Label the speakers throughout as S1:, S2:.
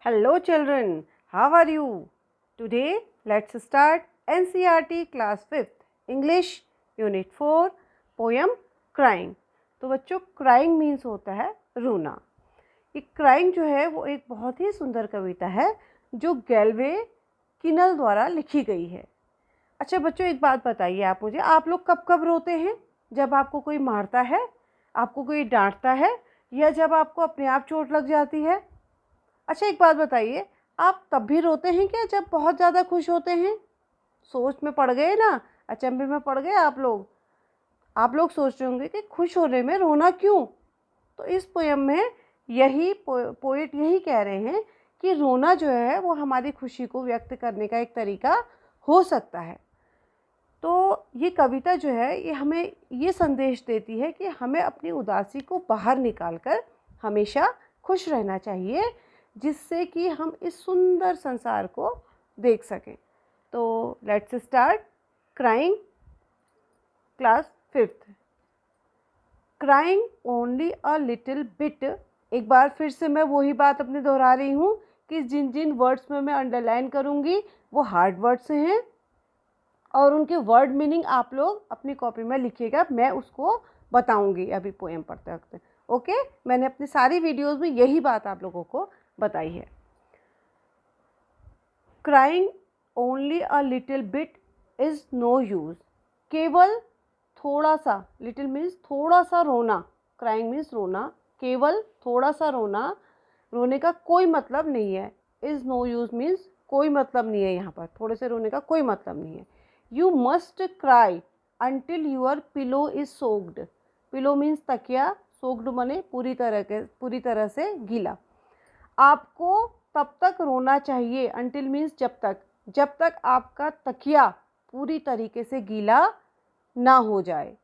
S1: Hello children, how are you? Today let's start NCERT class 5th English Unit 4 poem Crying। तो बच्चों crying means होता है रोना। ये crying जो है वो एक बहुत ही सुंदर कविता है जो गैल्वे किनल द्वारा लिखी गई है। अच्छा बच्चों एक बात बताइए आप मुझे, आप लोग कब कब रोते हैं? जब आपको कोई मारता है, आपको कोई डांटता है, या जब आपको अपने आप चोट लग जाती है? अच्छा एक बात बताइए, आप तब भी रोते हैं क्या जब बहुत ज़्यादा खुश होते हैं? सोच में पड़ गए ना, अचंभे में पड़ गए आप लोग। आप लोग सोच रहे होंगे कि खुश होने में रोना क्यों? तो इस पोयम में यही पोएट यही कह रहे हैं कि रोना जो है वो हमारी खुशी को व्यक्त करने का एक तरीका हो सकता है। तो ये कविता जो है ये हमें ये संदेश देती है कि हमें अपनी उदासी को बाहर निकालकर हमेशा खुश रहना चाहिए, जिससे कि हम इस सुंदर संसार को देख सकें। तो let's start crying class 5th। Crying only a little bit. एक बार फिर से मैं वही बात अपने दोहरा रही हूँ कि जिन जिन वर्ड्स में मैं अंडरलाइन करूँगी वो हार्ड वर्ड्स हैं और उनके वर्ड मीनिंग आप लोग अपनी कॉपी में लिखिएगा, मैं उसको बताऊँगी अभी पोएम पढ़ते वक्त। ओके, मैंने अपनी सारी वीडियोज़ में यही बात आप लोगों को बताई है। Crying only a little bit is no use. केवल थोड़ा सा, लिटिल मीन्स थोड़ा सा रोना, क्राइंग मीन्स रोना, केवल थोड़ा सा रोना, रोने का कोई मतलब नहीं है। इज़ नो यूज़ मीन्स कोई मतलब नहीं है, यहाँ पर थोड़े से रोने का कोई मतलब नहीं है। You must cry until your pillow is soaked. Pillow means तकिया, सोक्ड मने पूरी तरह से गीला। आपको तब तक रोना चाहिए, अंटिल मीन्स जब तक आपका तकिया पूरी तरीके से गीला ना हो जाए।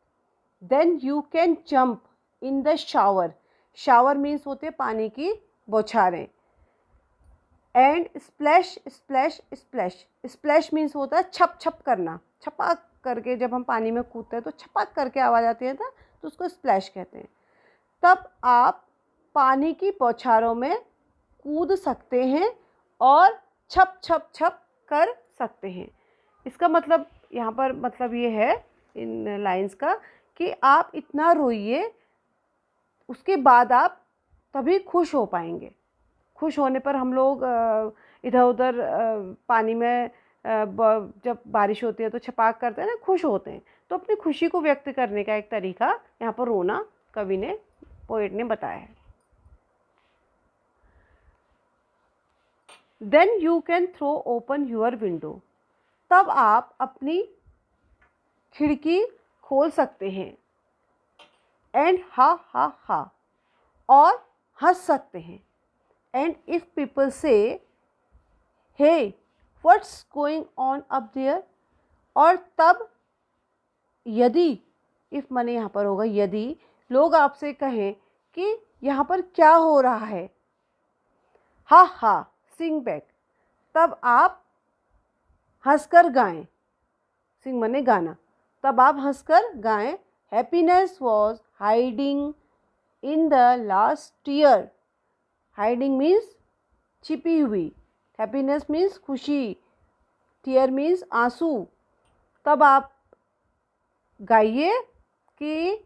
S1: Then you can jump in the shower. Shower means होते हैं पानी की बौछारें। And splash splash splash. Splash means होता है छप छप करना, छपाक करके जब हम पानी में कूदते हैं तो छपाक करके आवाज़ आती है ना, तो उसको स्प्लैश कहते हैं। तब आप पानी की बौछारों में कूद सकते हैं और छप छप छप कर सकते हैं। इसका मतलब यहाँ पर मतलब ये है इन लाइंस का कि आप इतना रोइए, उसके बाद आप तभी खुश हो पाएंगे। खुश होने पर हम लोग इधर उधर पानी में जब बारिश होती है तो छपाक करते हैं ना, खुश होते हैं। तो अपनी खुशी को व्यक्त करने का एक तरीका यहाँ पर रोना कवि ने, पोएट ने बताया है। Then you can throw open your window. तब आप अपनी खिड़की खोल सकते हैं। एंड हा हा हा, और हंस सकते हैं। And if people say hey what's going on up there, और तब यदि, इफ मने यहाँ पर होगा यदि, लोग आपसे कहें कि यहाँ पर क्या हो रहा है, हा हा सिंग बैक, तब आप हंसकर गाएं। सिंग मने गाना, तब आप हंसकर गाएं। Happiness was hiding in the last year. Hiding means छिपी हुई, हैप्पीनेस मीन्स खुशी, टीयर मीन्स आंसू। तब आप गाइए कि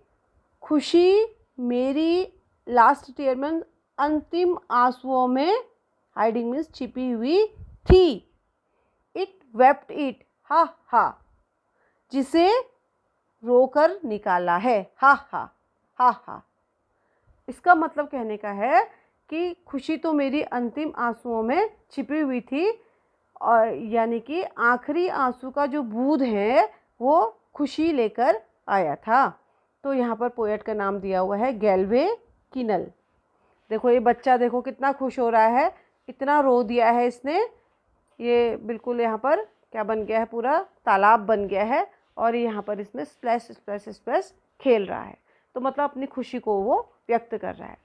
S1: खुशी मेरी लास्ट टीयर मीन्स अंतिम आंसुओं में, हाइडिंग मीन्स छिपी हुई थी। इट वेप्ट इट, हा हा, जिसे रोकर निकाला है, हा हा हा हा। इसका मतलब कहने का है कि खुशी तो मेरी अंतिम आंसुओं में छिपी हुई थी, और यानी कि आखिरी आंसू का जो बूंद है वो खुशी लेकर आया था। तो यहाँ पर पोएट का नाम दिया हुआ है गैल्वे किनल। देखो ये बच्चा देखो कितना खुश हो रहा है, इतना रो दिया है इसने। ये बिल्कुल यहाँ पर क्या बन गया है, पूरा तालाब बन गया है, और यहाँ पर इसमें स्प्लैश स्प्लैश स्प्लैश खेल रहा है। तो मतलब अपनी खुशी को वो व्यक्त कर रहा है।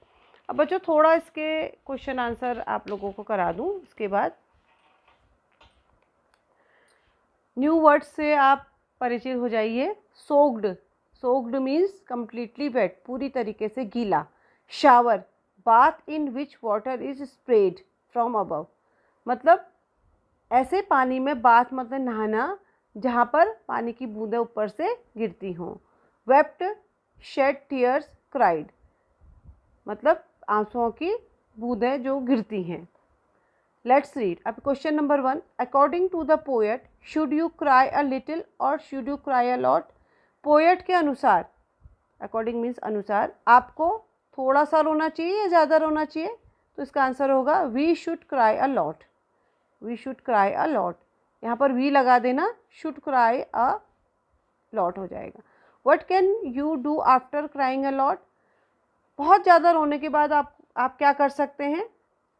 S1: अब बच्चों थोड़ा इसके क्वेश्चन आंसर आप लोगों को करा दूँ, इसके बाद न्यू वर्ड से आप परिचित हो जाइए। Soaked, soaked means completely wet, पूरी तरीके से गीला। Shower, bath in which water is spread, from above, मतलब ऐसे पानी में बाथ मतलब नहाना जहाँ पर पानी की बूंदें ऊपर से गिरती हों। वेप्ट, शेड टीयर्स, क्राइड, मतलब आंसुओं की बूंदें जो गिरती हैं। Let's read. अब question number 1, according to the poet should you cry a little or should you cry a lot. Poet के अनुसार, अकॉर्डिंग मीन्स अनुसार, आपको थोड़ा सा रोना चाहिए या ज़्यादा रोना चाहिए? तो इसका आंसर होगा we should cry a lot, we should cry a lot. यहाँ पर वी लगा देना, शुड क्राई अ लॉट हो जाएगा। What can you do after crying a lot. बहुत ज़्यादा रोने के बाद आप क्या कर सकते हैं?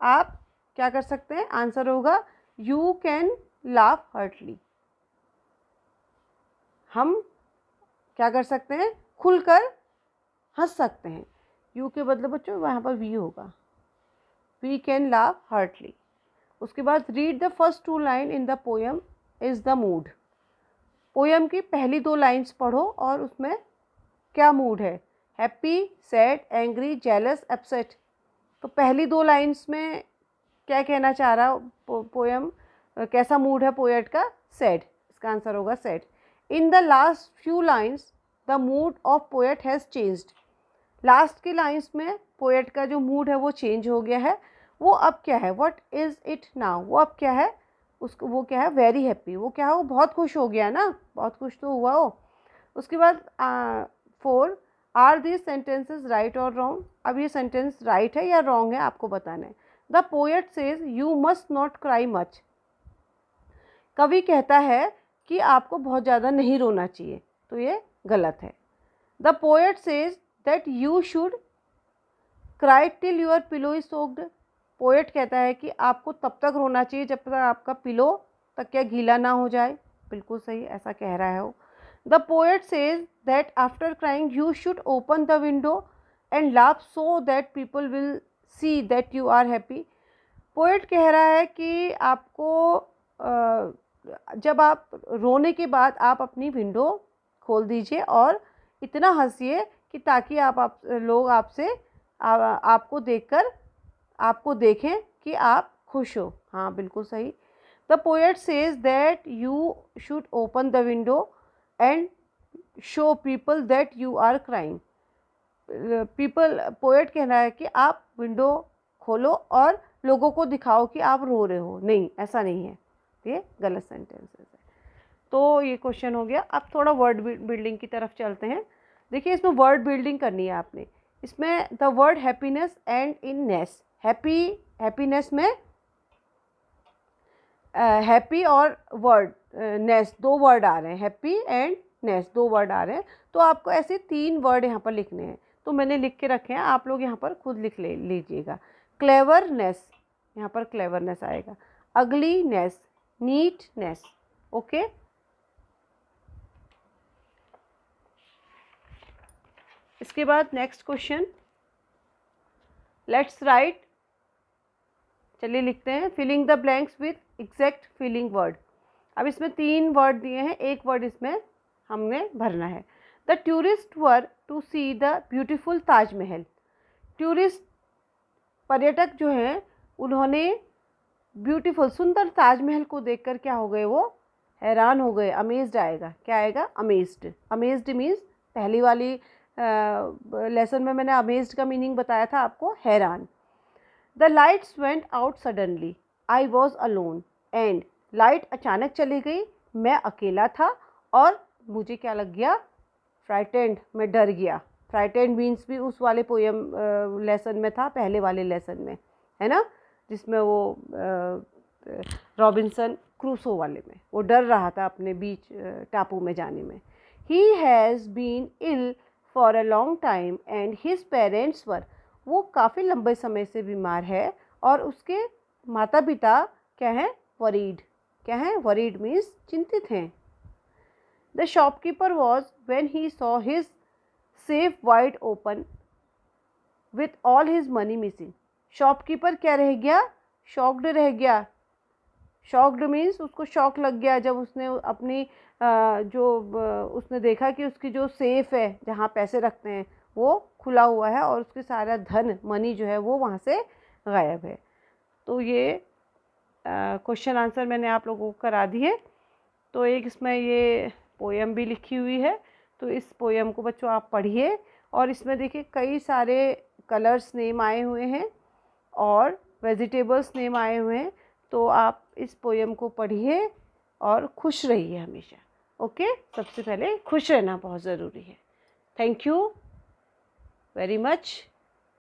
S1: आप क्या कर सकते हैं? आंसर होगा यू कैन लाफ हर्टली। हम क्या कर सकते हैं? खुलकर हंस सकते हैं। यू के बदले बच्चों वहाँ पर वी होगा, वी कैन लाफ हर्टली। उसके बाद read the first 2 line in the poem is the mood. Poem की पहली 2 लाइन्स पढ़ो और उसमें क्या मूड है? Happy, sad, angry, jealous, upset. तो पहली 2 लाइन्स में क्या कहना चाह रहा पोएम, कैसा मूड है पोएट का? सैड। इसका आंसर होगा sad. In the last few lines the mood off poet has changed. Last की लाइन्स में पोएट का जो मूड है वो चेंज हो गया है। वो अब क्या है? What is it now. वो अब क्या है? उसको वो क्या है? Very happy. वो क्या है? वो बहुत खुश हो गया ना, बहुत खुश तो हुआ वो। उसके बाद 4, आर दीज सेंटेंसेज राइट और रॉन्ग। अब ये सेंटेंस राइट है या रॉन्ग है आपको बताना है। The poet says you must not cry much. कवि कहता है कि आपको बहुत ज़्यादा नहीं रोना चाहिए, तो ये गलत है। The poet says that you should cry till your pillow is soaked. Poet कहता है कि आपको तब तक रोना चाहिए जब तक आपका पिलो तकिया गीला ना हो जाए। बिल्कुल सही, ऐसा कह रहा है वो। The poet says that after crying you should open the window and laugh so that people will see that you are happy. Poet कह रहा है कि आपको जब आप रोने के बाद आप अपनी विंडो खोल दीजिए और इतना हंसिए कि ताकि आप लोग आपसे आपको देखकर आपको देखें कि आप खुश हो। हाँ बिल्कुल सही। The poet says that you should open the window and show people that you are crying. Poet कह रहा है कि आप विंडो खोलो और लोगों को दिखाओ कि आप रो रहे हो। नहीं, ऐसा नहीं है, ये गलत सेंटेंसेस है। तो ये क्वेश्चन हो गया। अब थोड़ा वर्ड बिल्डिंग की तरफ चलते हैं। देखिए इसमें वर्ड बिल्डिंग करनी है आपने। इसमें the word happiness and in ness. Happiness में हैप्पी और वर्ड नेस 2 वर्ड आ रहे हैं। हैप्पी एंड नेस 2 वर्ड आ रहे हैं। तो आपको ऐसे 3 वर्ड यहाँ पर लिखने हैं। तो मैंने लिख के रखे हैं, आप लोग यहाँ पर खुद लिख लीजिएगा। क्लेवरनेस, यहाँ पर क्लेवरनेस आएगा। Ugliness, neatness. ओके, इसके बाद नेक्स्ट क्वेश्चन, लेट्स राइट। चलिए लिखते हैं filling the blanks with exact filling word. अब इसमें 3 वर्ड दिए हैं, एक वर्ड इसमें हमने भरना है। The tourist were to see the beautiful Taj Mahal. Tourist पर्यटक जो हैं उन्होंने ब्यूटीफुल सुंदर ताजमहल को देखकर क्या हो गए? वो हैरान हो गए। अमेज्ड आएगा। क्या आएगा? अमेज्ड। अमेज्ड मीन्स पहली वाली लेसन में मैंने अमेज्ड का मीनिंग बताया था आपको, हैरान। The lights went out suddenly, I was alone and. Light अचानक चली गई, मैं अकेला था और मुझे क्या लग गया? फ्राइटेंड, मैं डर गया। फ्राइटेंड मीन्स भी उस वाले पोएम लेसन में था, पहले वाले लेसन में, है ना, जिसमें वो रॉबिन्सन क्रूसो वाले में वो डर रहा था अपने बीच टापू में जाने में। He has been ill for a long time and his parents were. वो काफ़ी लंबे समय से बीमार है और उसके माता पिता क्या हैं? वरीड। क्या हैं? वरीड मीन्स चिंतित हैं। The shopkeeper was when he saw his safe wide open with all his money missing. Shopkeeper क्या रह गया? शॉक्ड रह गया। शॉक्ड मीन्स उसको शॉक लग गया जब उसने अपनी उसने देखा कि उसकी जो सेफ है जहाँ पैसे रखते हैं वो खुला हुआ है और उसके सारा धन मनी जो है वो वहाँ से गायब है। तो ये क्वेश्चन आंसर मैंने आप लोगों को करा दिए। तो एक इसमें ये पोएम भी लिखी हुई है, तो इस पोएम को बच्चों आप पढ़िए। और इसमें देखिए कई सारे कलर्स नेम आए हुए हैं और वेजिटेबल्स नेम आए हुए हैं। तो आप इस पोएम को पढ़िए और खुश रहिए हमेशा। ओके, सबसे पहले खुश रहना बहुत ज़रूरी है। Thank you very much.